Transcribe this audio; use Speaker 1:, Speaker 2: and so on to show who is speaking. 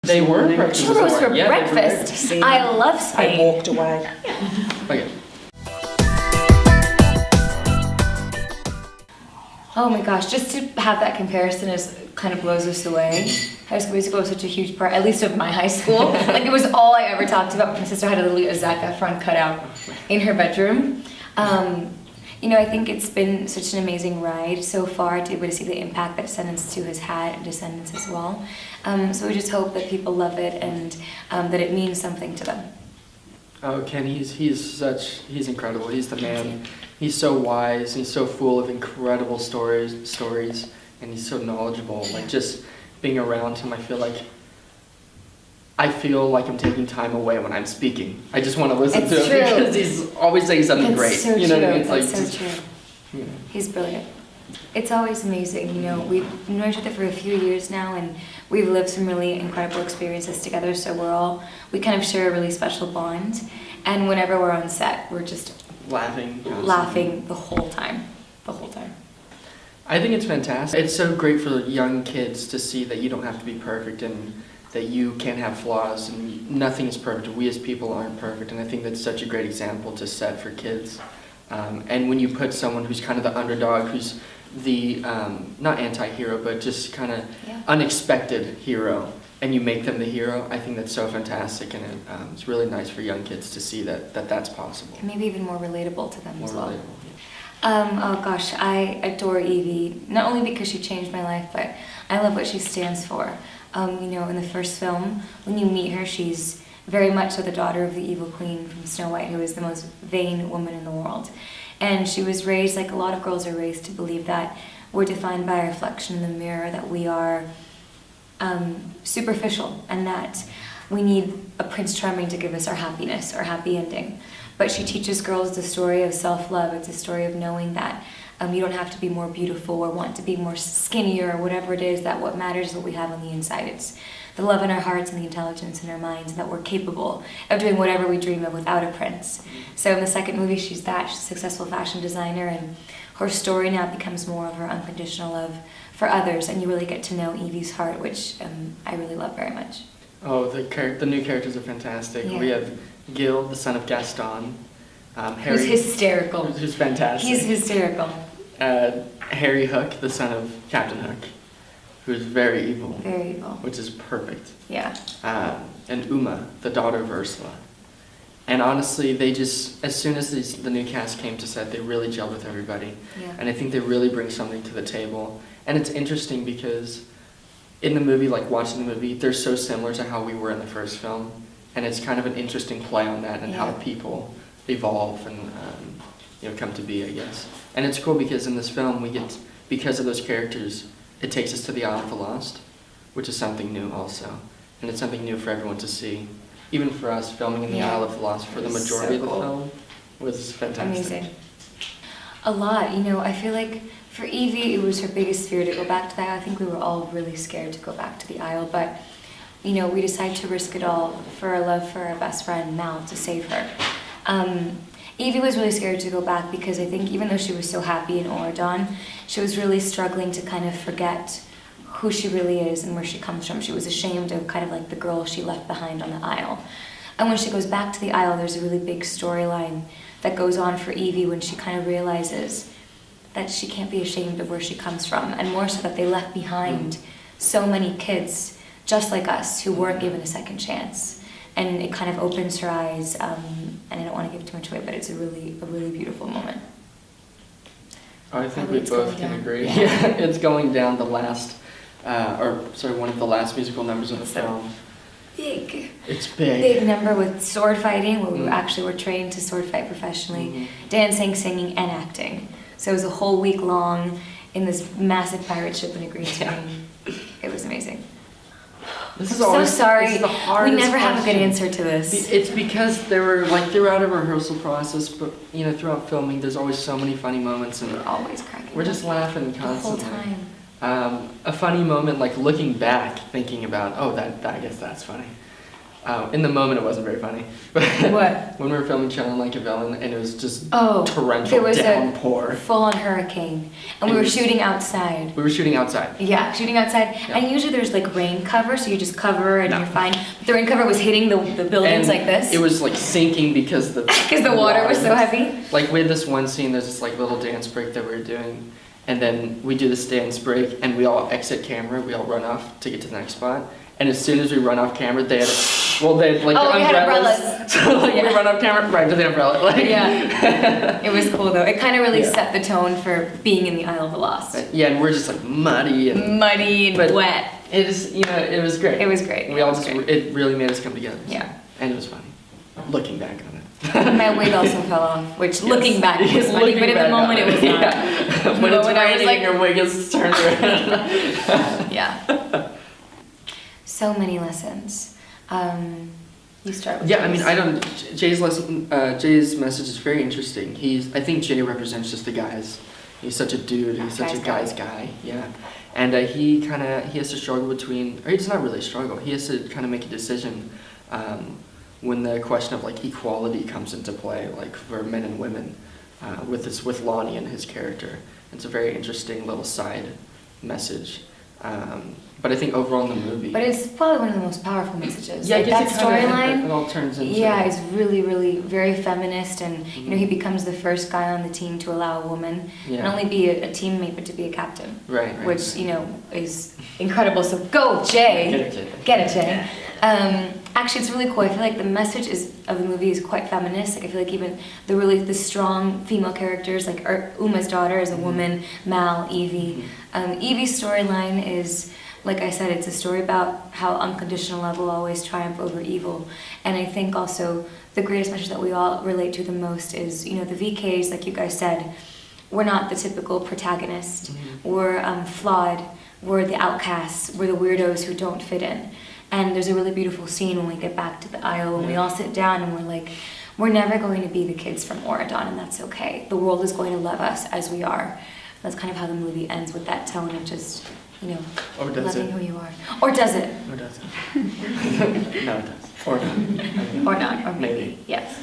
Speaker 1: They were
Speaker 2: churros for breakfast. I love Spain.
Speaker 3: I walked away.
Speaker 1: Okay.
Speaker 2: Oh my gosh, just to have that comparison is kind of blows us away. High School Musical was such a huge part, at least of my high school. Like it was all I ever talked about. My sister had a little Zac Efron cutout in her bedroom. You know, I think it's been such an amazing ride so far to be able to see the impact that Descendants 2 has had, and Descendants as well. So we just hope that people love it and that it means something to them.
Speaker 1: Oh, Ken, he's incredible. He's the man. He's so wise. He's so full of incredible stories, and he's so knowledgeable. Like just being around him, I feel like I'm taking time away when I'm speaking. I just want to listen to him because he's always saying something great.
Speaker 2: So
Speaker 1: you know
Speaker 2: true.
Speaker 1: what I mean?
Speaker 2: That's
Speaker 1: Like,
Speaker 2: so true.
Speaker 1: You know.
Speaker 2: He's brilliant. It's always amazing. You know, we've known each other for a few years now, and we've lived some really incredible experiences together. So we kind of share a really special bond. And whenever we're on set, we're just
Speaker 1: laughing
Speaker 2: the whole time.
Speaker 1: I think it's fantastic. It's so great for young kids to see that you don't have to be perfect and that you can have flaws and nothing is perfect. We as people aren't perfect, and I think that's such a great example to set for kids. And when you put someone who's kind of the underdog, who's the, not anti-hero, but just kind of unexpected hero, and you make them the hero, I think that's so fantastic, and it's really nice for young kids to see that that's possible.
Speaker 2: And maybe even more relatable to them as well.
Speaker 1: Relatable.
Speaker 2: Oh gosh, I adore Evie, not only because she changed my life, but I love what she stands for. You know, in the first film, when you meet her, she's very much so the daughter of the evil queen from Snow White, who is the most vain woman in the world. And she was raised, like a lot of girls are raised, to believe that we're defined by a reflection in the mirror, that we are superficial, and that we need a Prince Charming to give us our happiness, our happy ending. But she teaches girls the story of self-love. It's a story of knowing that you don't have to be more beautiful or want to be more skinnier or whatever it is, that what matters is what we have on the inside. It's the love in our hearts and the intelligence in our minds, and that we're capable of doing whatever we dream of without a prince. So in the second movie, she's a successful fashion designer, and her story now becomes more of her unconditional love for others, and you really get to know Evie's heart, which I really love very much.
Speaker 1: Oh, the new characters are fantastic.
Speaker 2: Yeah.
Speaker 1: We have Gil, the son of Gaston. Harry,
Speaker 2: who's hysterical.
Speaker 1: Who's fantastic.
Speaker 2: He's hysterical.
Speaker 1: Harry Hook, the son of Captain Hook, who's very evil.
Speaker 2: Very evil.
Speaker 1: Which is perfect.
Speaker 2: Yeah.
Speaker 1: And Uma, the daughter of Ursula. And honestly, they just, as soon as the new cast came to set, they really gelled with everybody.
Speaker 2: Yeah.
Speaker 1: And I think they really bring something to the table. And it's interesting because in the movie, like watching the movie, they're so similar to how we were in the first film. And it's kind of an interesting play on that and how people evolve and come to be, I guess. And it's cool because in this film, because of those characters, it takes us to the Isle of the Lost, which is something new also. And it's something new for everyone to see. Even for us, filming in the Isle of the Lost for the majority of the film was fantastic.
Speaker 2: Amazing. A lot, I feel like for Evie, it was her biggest fear to go back to that. I think we were all really scared to go back to the Isle, but we decided to risk it all for our love for our best friend, Mal, to save her. Evie was really scared to go back because I think even though she was so happy in Oradon, she was really struggling to kind of forget who she really is and where she comes from. She was ashamed of kind of like the girl she left behind on the Isle. And when she goes back to the Isle, there's a really big storyline that goes on for Evie when she kind of realizes that she can't be ashamed of where she comes from, and more so that they left behind so many kids just like us who weren't given a second chance. And it kind of opens her eyes, and I don't want to give too much away, but it's a really beautiful moment.
Speaker 1: Oh, I think we both can agree. Yeah, it's going down the last, one of the last musical numbers of the film.
Speaker 2: Big.
Speaker 1: It's big.
Speaker 2: Big number with sword fighting, where we actually were trained to sword fight professionally, dancing, singing, and acting. So it was a whole week long in this massive pirate ship in a green screen. It was amazing.
Speaker 1: This is
Speaker 2: so sorry.
Speaker 1: This is the hardest
Speaker 2: we never have a good
Speaker 1: question.
Speaker 2: answer to this.
Speaker 1: It's because there were throughout a rehearsal process, but throughout filming, there's always so many funny moments, and
Speaker 2: We're always cracking.
Speaker 1: we're just laughing constantly.
Speaker 2: The whole time.
Speaker 1: A funny moment, like looking back, thinking about, I guess that's funny. In the moment, it wasn't very funny.
Speaker 2: What?
Speaker 1: When we were filming Channel Like a Villain, and it was just
Speaker 2: There
Speaker 1: torrential
Speaker 2: was
Speaker 1: downpour.
Speaker 2: a full-on hurricane, and we were shooting outside.
Speaker 1: We were shooting outside.
Speaker 2: Yeah, shooting outside.
Speaker 1: Yeah.
Speaker 2: And usually there's like rain cover, so you just cover and
Speaker 1: No.
Speaker 2: you're fine. But the rain cover was hitting the buildings
Speaker 1: And
Speaker 2: like this.
Speaker 1: It was like sinking because the
Speaker 2: water was so heavy.
Speaker 1: Like we had this one scene, there's this like little dance break that we were doing, and then we do this dance break, and we all exit camera, we all run off to get to the next spot. And as soon as we run off camera, they had like
Speaker 2: Oh, we had
Speaker 1: umbrellas.
Speaker 2: umbrellas.
Speaker 1: So like we
Speaker 2: Yeah.
Speaker 1: run off camera right to the umbrella. Like,
Speaker 2: Yeah. It was cool though. It kind of really
Speaker 1: Yeah.
Speaker 2: set the tone for being in the Isle of the Lost.
Speaker 1: Yeah, and we're just like muddy and
Speaker 2: Muddy and
Speaker 1: But-
Speaker 2: wet.
Speaker 1: it is, it was great.
Speaker 2: It was great.
Speaker 1: We all
Speaker 2: It was
Speaker 1: just,
Speaker 2: great.
Speaker 1: it really made us come together. So.
Speaker 2: Yeah.
Speaker 1: And it was funny, looking back on it.
Speaker 2: My wig also fell off, which looking back was
Speaker 1: Yes,
Speaker 2: funny,
Speaker 1: looking
Speaker 2: but in the
Speaker 1: back
Speaker 2: moment
Speaker 1: on
Speaker 2: it was not.
Speaker 1: Yeah. When it's
Speaker 2: moment I was
Speaker 1: raining,
Speaker 2: like-
Speaker 1: your wig is turned around.
Speaker 2: Yeah. So many lessons. You start with
Speaker 1: Yeah, I mean,
Speaker 2: yours.
Speaker 1: I don't. Jay's lesson, Jay's message is very interesting. I think Jay represents just the guys. He's such a dude. He's such a
Speaker 2: Guy's
Speaker 1: guy's guy. Yeah, and he has to struggle between, or he does not really struggle. He has to kind of make a decision when the question of like equality comes into play, like for men and women, with Lonnie and his character. It's a very interesting little side message. But I think overall in the movie.
Speaker 2: But it's probably one of the most powerful messages.
Speaker 1: Yeah, I
Speaker 2: like
Speaker 1: guess
Speaker 2: that
Speaker 1: it kinda-
Speaker 2: storyline.
Speaker 1: It all turns into.
Speaker 2: Yeah, it's really, really very feminist, and you know he becomes the first guy on the team to allow a woman
Speaker 1: Yeah.
Speaker 2: not only be a teammate but to be a captain,
Speaker 1: Right.
Speaker 2: which you know is incredible. So go, Jay!
Speaker 1: Get it, Jay.
Speaker 2: Get it, Jay! Actually, it's really cool. I feel like the message of the movie is quite feminist. Like I feel like even the strong female characters, like Uma's daughter is a woman, Mal, Evie. Evie's storyline is, like I said, it's a story about how unconditional love will always triumph over evil. And I think also the greatest message that we all relate to the most is, you know, the VKs, like you guys said, we're not the typical protagonist. We're flawed. We're the outcasts. We're the weirdos who don't fit in. And there's a really beautiful scene when we get back to the Isle and we all sit down and we're like, we're never going to be the kids from Oregon, and that's okay. The world is going to love us as we are. That's kind of how the movie ends, with that tone of just, you know,
Speaker 1: Or does
Speaker 2: loving
Speaker 1: it?
Speaker 2: who you are. Or does it?
Speaker 1: Or does it? No, it does. Or not.
Speaker 2: Or not, or maybe.
Speaker 1: Maybe.
Speaker 2: Yes.